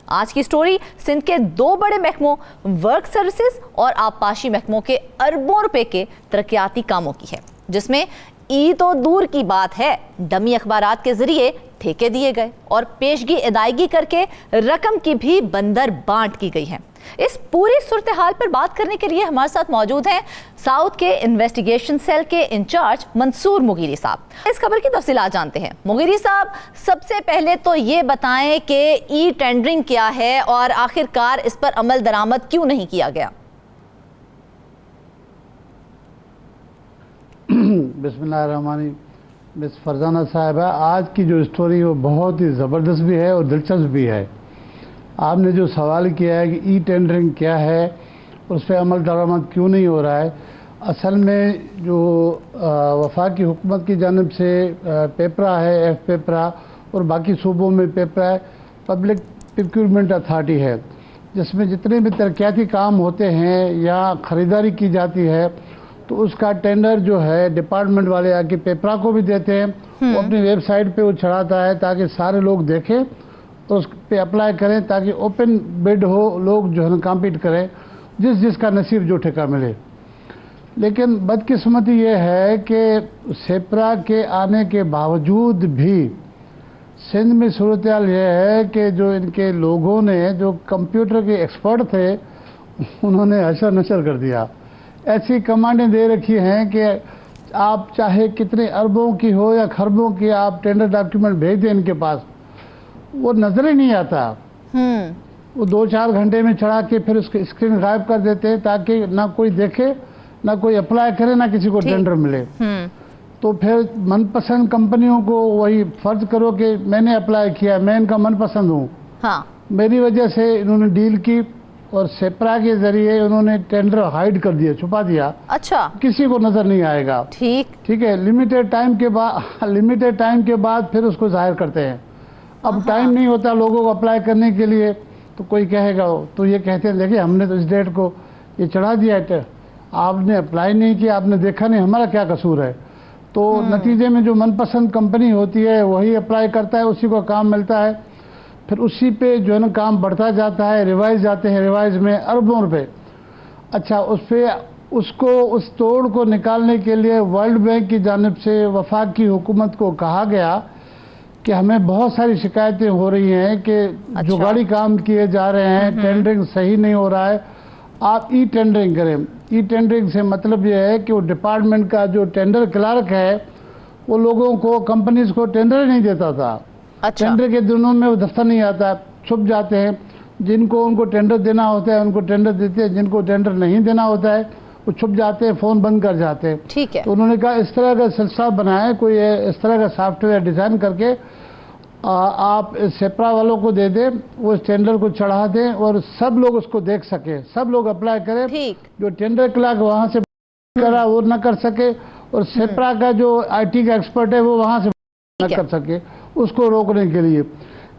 आज की स्टोरी सिंध के दो बड़े महकमों वर्क सर्विसेज और आबपाशी महकमों के अरबों रुपए के तरक्याती कामों की है, जिसमें ई तो दूर की बात है, डमी अखबारात के जरिए ठेके दिए गए और पेशगी अदायगी करके रकम की भी बंदर बांट की गई है। इस पूरी सूरत हाल पर बात करने के लिए हमारे साथ मौजूद हैं साउथ के इन्वेस्टिगेशन सेल के इंचार्ज मंसूर मुगीरी साहब। इस खबर की तफसीलात जानते हैं। मुगीरी साहब, सबसे पहले तो ये बताएं कि ई टेंडरिंग क्या है और आखिरकार इस पर अमल दरामद क्यों नहीं किया गया? बिस्मिल्लाहिर्रहमानिर्रहीम। मिस फरजाना साहिबा, आज की जो स्टोरी है वो बहुत ही ज़बरदस्त भी है और दिलचस्प भी है। आपने जो सवाल किया है कि ई टेंडरिंग क्या है, उस पर अमल दरामद क्यों नहीं हो रहा है, असल में जो वफाकी हुकूमत की जानिब से पेपरा है, एफ पेपरा और बाकी सूबों में पेपरा है, पब्लिक प्रोक्योरमेंट अथॉरिटी है, जिसमें जितने भी तरक्याती काम होते हैं या ख़रीदारी की जाती है तो उसका टेंडर जो है डिपार्टमेंट वाले आके पेपरा को भी देते हैं, वो अपनी वेबसाइट पे वो चढ़ाता है ताकि सारे लोग देखें तो उस पे अप्लाई करें, ताकि ओपन बिड हो, लोग जो है कॉम्पीट करें, जिसका नसीब जो ठेका मिले। लेकिन बदकिस्मती ये है कि सेपरा के आने के बावजूद भी सिंध में सूरत हाल ये है कि जो इनके लोगों ने जो कंप्यूटर के एक्सपर्ट थे उन्होंने हशर नशर कर दिया। ऐसी कमांडें दे रखी हैं कि आप चाहे कितने अरबों की हो या खरबों की आप टेंडर डॉक्यूमेंट भेज दें इनके पास, वो नजर ही नहीं आता। वो 2-4 घंटे में चढ़ा के फिर उसकी स्क्रीन गायब कर देते हैं ताकि ना कोई देखे, ना कोई अप्लाई करे, ना किसी को टेंडर मिले। तो फिर मनपसंद कंपनियों को वही फर्ज करो कि मैंने अप्लाई किया, मैं इनका मनपसंद हूँ। हाँ। मेरी वजह से इन्होंने डील की और सेपरा के जरिए उन्होंने टेंडर हाइड कर दिया, छुपा दिया। अच्छा। किसी को नजर नहीं आएगा। ठीक है। लिमिटेड टाइम के बाद फिर उसको जाहिर करते हैं। अब टाइम नहीं होता लोगों को अप्लाई करने के लिए, तो कोई कहेगा, तो ये कहते हैं देखिए हमने तो इस डेट को ये चढ़ा दिया है, आपने अप्लाई नहीं किया, आपने देखा नहीं, हमारा क्या कसूर है। तो नतीजे में जो मनपसंद कंपनी होती है वही अप्लाई करता है, उसी को काम मिलता है, फिर उसी पे जो है ना काम बढ़ता जाता है। रिवाइज जाते हैं, रिवाइज में अरबों रुपए। अच्छा, उसको उस तोड़ को निकालने के लिए वर्ल्ड बैंक की जानिब से वफाकी हुकूमत को कहा गया कि हमें बहुत सारी शिकायतें हो रही हैं कि जुगाड़ी काम किए जा रहे हैं, टेंडरिंग सही नहीं हो रहा है, आप ई टेंडरिंग करें। ई टेंडरिंग से मतलब यह है कि वो डिपार्टमेंट का जो टेंडर क्लर्क है वो लोगों को, कंपनीज को टेंडर नहीं देता था। टेंडर के दिनों में वो दफ्तर नहीं आता, छुप जाते हैं। जिनको उनको टेंडर देना होता है उनको टेंडर देते हैं, जिनको टेंडर नहीं देना होता है वो छुप जाते हैं, फोन बंद कर जाते हैं। ठीक है। तो उन्होंने कहा इस तरह का सिलसिला बनाए, कोई इस तरह का सॉफ्टवेयर डिजाइन करके आप सेपरा वालों को दे दें, वो इस टेंडर को चढ़ा दें और सब लोग उसको देख सके, सब लोग अप्लाई करें। जो टेंडर क्लर्क वहां से करा वो न कर सके और सेपरा का जो IT का एक्सपर्ट है वो वहां से न कर सके, उसको रोकने के लिए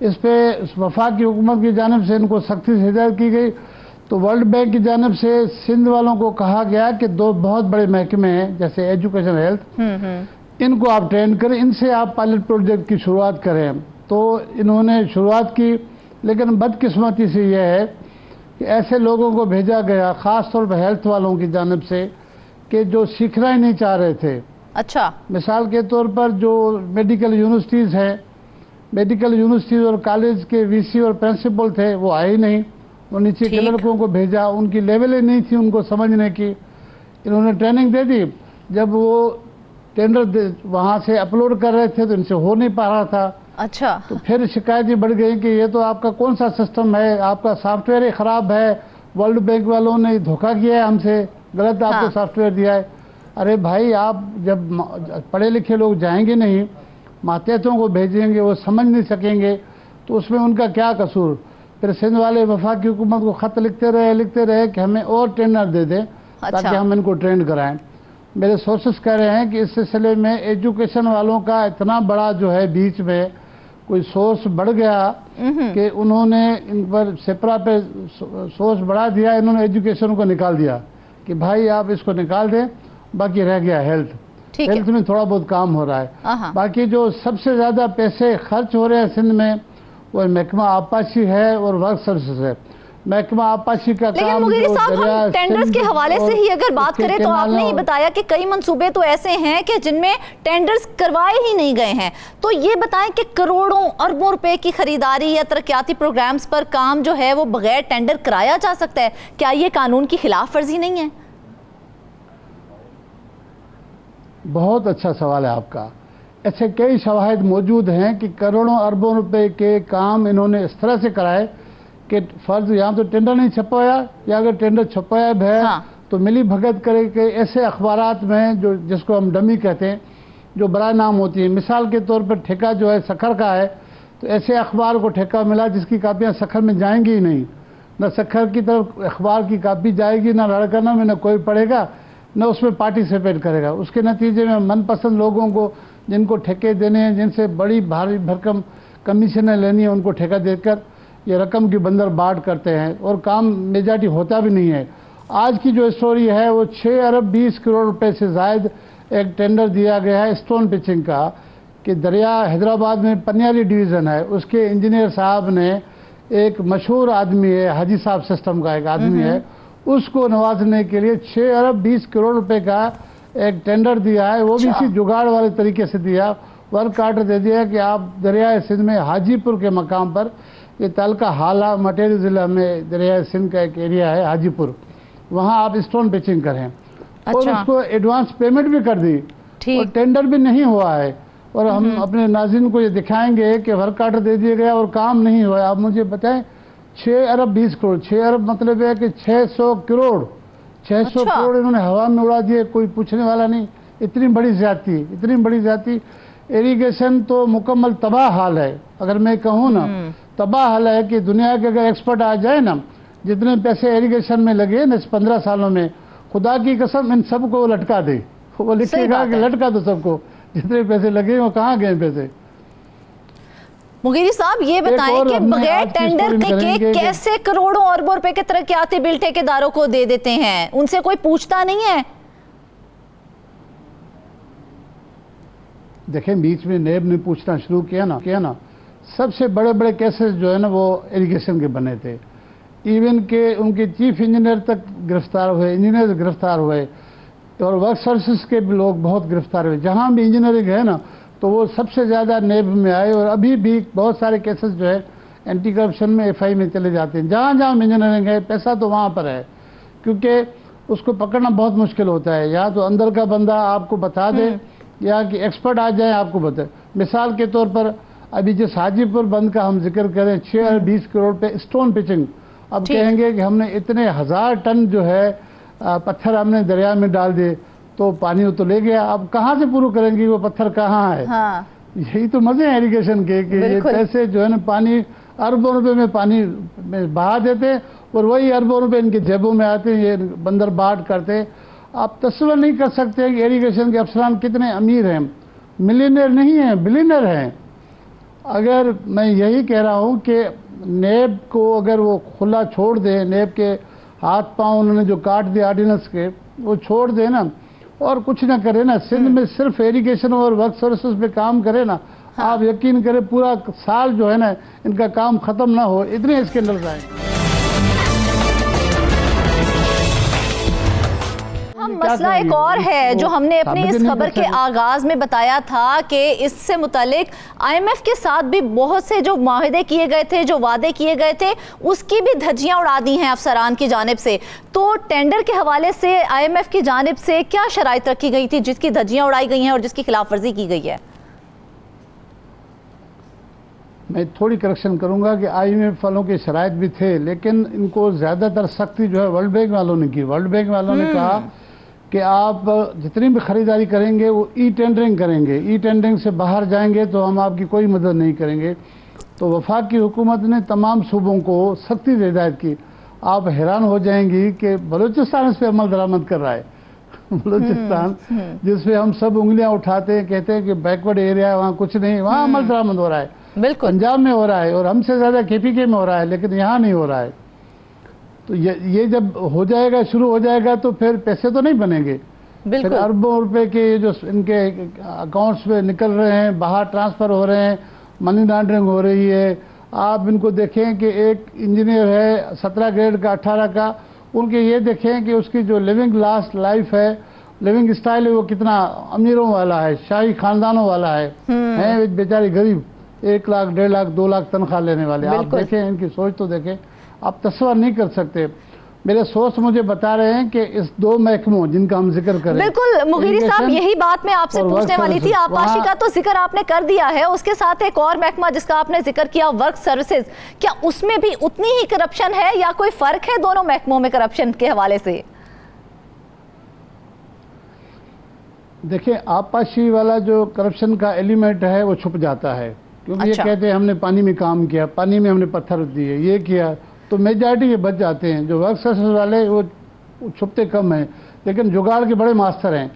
इस पे वफाकी हुकूमत की जानिब से इनको सख्ती से हिदायत की गई। तो वर्ल्ड बैंक की जानिब से सिंध वालों को कहा गया कि दो बहुत बड़े महकमे हैं जैसे एजुकेशन, हेल्थ, इनको आप ट्रेन करें, इनसे आप पायलट प्रोजेक्ट की शुरुआत करें। तो इन्होंने शुरुआत की, लेकिन बदकिस्मती से यह है कि ऐसे लोगों को भेजा गया ख़ास तौर पर हेल्थ वालों की जानिब से कि जो सीखना ही नहीं चाह रहे थे। अच्छा। मिसाल के तौर पर जो मेडिकल यूनिवर्सिटीज़ हैं, मेडिकल यूनिवर्सिटीज़ और कॉलेज के VC और प्रिंसिपल थे वो आए ही नहीं, वो नीचे के लड़कों को भेजा, उनकी लेवल ही नहीं थी उनको समझने की। इन्होंने ट्रेनिंग दे दी, जब वो टेंडर वहाँ से अपलोड कर रहे थे तो इनसे हो नहीं पा रहा था। अच्छा। तो फिर शिकायतें बढ़ गई कि ये तो आपका कौन सा सिस्टम है, आपका सॉफ्टवेयर ही ख़राब है, वर्ल्ड बैंक वालों ने धोखा किया है हमसे, गलत आपको सॉफ्टवेयर दिया है। अरे भाई, आप जब पढ़े लिखे लोग जाएंगे नहीं, मातहतों को भेजेंगे, वो समझ नहीं सकेंगे, तो उसमें उनका क्या कसूर। फिर सिंध वाले वफाकी हुकूमत को ख़त लिखते रहे कि हमें और टेंडर दे दें ताकि हम इनको ट्रेन कराएं। मेरे सोर्सेस कह रहे हैं कि इस सिलसिले में एजुकेशन वालों का इतना बड़ा जो है बीच में कोई सोर्स बढ़ गया कि उन्होंने इन पर सेपरा पे सोर्स बढ़ा दिया, इन्होंने एजुकेशन को निकाल दिया कि भाई आप इसको निकाल दें, बाकी रह गया हेल्थ में थोड़ा बहुत काम हो रहा है। बाकी जो सबसे ज़्यादा पैसे खर्च हो रहे हैं सिंध में वो महकमा आबपाशी है और वर्क सर्विसेज है। महकमा आबपाशी का लेकिन काम मुगीरी साहब, हम टेंडर्स के हवाले से ही अगर बात करें तो आपने ही बताया कि कई मंसूबे तो ऐसे हैं कि जिनमें टेंडर्स करवाए ही नहीं गए हैं। तो ये बताएं कि करोड़ों अरबों रुपए की खरीदारी या तरक्याती प्रोग्राम्स पर काम जो है वो बगैर टेंडर कराया जा सकता है? क्या ये कानून की खिलाफ वर्जी नहीं है? बहुत अच्छा सवाल है आपका। ऐसे कई शवाहिद मौजूद हैं कि करोड़ों अरबों रुपए के काम इन्होंने इस तरह से कराए कि फर्ज यहाँ तो टेंडर नहीं छपवाया, या अगर टेंडर छपवाया भी है तो मिली भगत करे के ऐसे अखबारात में जो जिसको हम डमी कहते हैं, जो बराए नाम होती है। मिसाल के तौर पर ठेका जो है सखर का है, तो ऐसे अखबार को ठेका मिला जिसकी कापियाँ सखर में जाएंगी ही नहीं। न सखर की तरफ अखबार की कापी जाएगी, न लड़कना में न कोई पढ़ेगा, न उसमें पार्टिसिपेट करेगा। उसके नतीजे में मनपसंद लोगों को जिनको ठेके देने हैं, जिनसे बड़ी भारी भरकम कमीशनें लेनी है, उनको ठेका देकर ये रकम की बंदर बाट करते हैं और काम मेजॉरिटी होता भी नहीं है। आज की जो स्टोरी है वो 6 अरब 20 करोड़ रुपए से ज़ायद एक टेंडर दिया गया है स्टोन पिचिंग का, कि दरिया हैदराबाद में पनियाली डिवीज़न है, उसके इंजीनियर साहब ने एक मशहूर आदमी है, हाजी साहब सिस्टम का एक आदमी है, उसको नवाजने के लिए 6 अरब 20 करोड़ रुपए का एक टेंडर दिया है। वो भी इसी जुगाड़ वाले तरीके से दिया, वर्क आर्डर दे दिया कि आप दरियाए सिंध में हाजीपुर के मकाम पर, ये तालका हाला मटेरी ज़िला में दरियाए सिंध का एक एरिया है हाजीपुर, वहाँ आप स्टोन पिचिंग करें। और उसको एडवांस पेमेंट भी कर दी और टेंडर भी नहीं हुआ है। और हम अपने नाज़रीन को ये दिखाएंगे कि वर्क आर्डर दे दिया गया और काम नहीं हुआ। आप मुझे बताएं, 6 अरब 20 करोड़, 6 अरब मतलब है कि 600 करोड़, 600 करोड़ इन्होंने हवा में उड़ा दिए, कोई पूछने वाला नहीं। इतनी बड़ी ज्यादती, इतनी बड़ी ज्यादती। इरिगेशन तो मुकम्मल तबाह हाल है। अगर मैं कहूँ ना, तबाह हाल है कि दुनिया के अगर एक्सपर्ट आ जाए ना, जितने पैसे इरिगेशन में लगे ना इस 15 सालों में, खुदा की कसम इन सबको लटका दे। वो लिखेगा कि लटका दो सबको, जितने पैसे लगे वो कहाँ गए पैसे। मुगीरी साहब, ये बताएं कि बगैर टेंडर के कैसे करोड़ों अरबों रुपए के तरक्याती बिल ठेकेदारों को दे देते हैं? उनसे कोई पूछता नहीं है? देखें, बीच में नेब ने पूछना शुरू किया ना, सबसे बड़े बड़े केसेस जो है ना वो इरिगेशन के बने थे। इवन के उनके चीफ इंजीनियर तक गिरफ्तार हुए, इंजीनियर गिरफ्तार हुए, और वर्क सर्विसेज के भी लोग बहुत गिरफ्तार हुए। जहाँ भी इंजीनियरिंग है ना, तो वो सबसे ज़्यादा नेब में आए। और अभी भी बहुत सारे केसेस जो है एंटी करप्शन में FI में चले जाते हैं। जहाँ जहाँ इंजीनियरिंग है, पैसा तो वहाँ पर है, क्योंकि उसको पकड़ना बहुत मुश्किल होता है। या तो अंदर का बंदा आपको बता दे, या कि एक्सपर्ट आ जाए आपको बताए। मिसाल के तौर पर अभी जिस हाजीपुर बंद का हम जिक्र करें, 6 अरब 20 करोड़ पे स्टोन पिचिंग, अब कहेंगे कि हमने इतने 1000 टन जो है पत्थर हमने दरिया में डाल दिए, तो पानी वो तो ले गया। अब कहाँ से पूरा करेंगे, वो पत्थर कहाँ है? हाँ। यही तो मजे हैं इरिगेशन के, कि ये पैसे जो है ना पानी अरबों रुपए में पानी में बहा देते, और वही अरबों रुपए इनके जेबों में आते, ये बंदर बाट करते। आप तस्वीर नहीं कर सकते कि इरिगेशन के अफसरान कितने अमीर हैं। मिलियनर नहीं हैं, बिलियनर हैं। अगर मैं यही कह रहा हूँ कि नेब को अगर वो खुला छोड़ दे, नेब के हाथ पांव उन्होंने जो काट दिए ऑर्डिनेंस के, वो छोड़ दे ना और कुछ ना करे ना, सिंध में सिर्फ इरिगेशन और वर्क सर्विसेज पे काम करे ना, आप यकीन करें पूरा साल जो है ना इनका काम खत्म ना हो, इतने स्कैंडल्स आए। मसला एक और है जो हमने अपनी इस खबर के आगाज में बताया था कि इससे मुतालिक IMF के साथ भी बहुत से जो माहिदे किए गए थे, जो वादे किए गए थे, उसकी भी धज्जियां उड़ा दी हैं अफसरान की जानिब से। तो टेंडर के हवाले से IMF की जानिब से क्या शराइत रखी गई थी जिसकी धज्जियां उड़ाई गई हैं और जिसकी खिलाफ वर्जी की गई है? मैं थोड़ी करेक्शन करूंगा कि IMF वालों के शराइत भी थे, लेकिन इनको ज्यादातर सख्ती जो है वर्ल्ड बैंक वालों ने की। वर्ल्ड बैंक वालों ने कहा कि आप जितनी भी खरीदारी करेंगे वो टेंडरिंग करेंगे, टेंडरिंग से बाहर जाएंगे तो हम आपकी कोई मदद नहीं करेंगे। तो वफाक की हुकूमत ने तमाम सूबों को सख्ती से हिदायत की। आप हैरान हो जाएंगी कि बलूचिस्तान इस पर अमल दरामद कर रहा है। बलूचिस्तान जिसपे हम सब उंगलियां उठाते हैं, कहते हैं कि बैकवर्ड एरिया है, वहाँ कुछ नहीं, वहाँ अमल दरामद हो रहा है। बिल्कुल पंजाब में हो रहा है और हमसे ज़्यादा KPK में हो रहा है, लेकिन यहाँ नहीं हो रहा है। तो ये जब हो जाएगा, शुरू हो जाएगा, तो फिर पैसे तो नहीं बनेंगे। फिर अरबों रुपए के जो इनके अकाउंट्स में निकल रहे हैं, बाहर ट्रांसफ़र हो रहे हैं, मनी लॉन्ड्रिंग हो रही है, आप इनको देखें कि एक इंजीनियर है 17 ग्रेड का 18 का, उनके ये देखें कि उसकी जो लिविंग लास्ट लाइफ है, लिविंग स्टाइल है, वो कितना अमीरों वाला है, शाही खानदानों वाला है बेचारी गरीब 1 लाख 1.5 लाख 2 लाख तनख्वाह लेने वाले। आप बिल्कुल। देखें इनकी सोच तो देखें, आप तस्वर नहीं कर सकते। मेरे सोर्स मुझे बता रहे हैं कि इस 2 महकमों जिनका हम जिक्र करें, बिल्कुल मुगीरी साहब, इरिगेशन यही बात मैं आपसे और वर्क पूछने वाली थी। सर्विसेज, आपाशी वहाँ- का तो जिक्र आपने कर दिया है, उसके साथ एक और महकमा जिसका आपने जिक्र किया वर्क सर्विसेज, क्या उसमें भी उतनी ही करप्शन है या कोई फर्क है दोनों महकमों में करप्शन के हवाले से? देखिए, आपाशी वाला जो करप्शन का एलिमेंट है वो छुप जाता है, क्योंकि अच्छा। ये कहते हैं हमने पानी में काम किया, पानी में हमने पत्थर दिए, ये किया, तो मेजॉरिटी ये बच जाते हैं। जो वर्क सर्विस वाले वो छुपते कम हैं, लेकिन जुगाड़ के बड़े मास्टर हैं।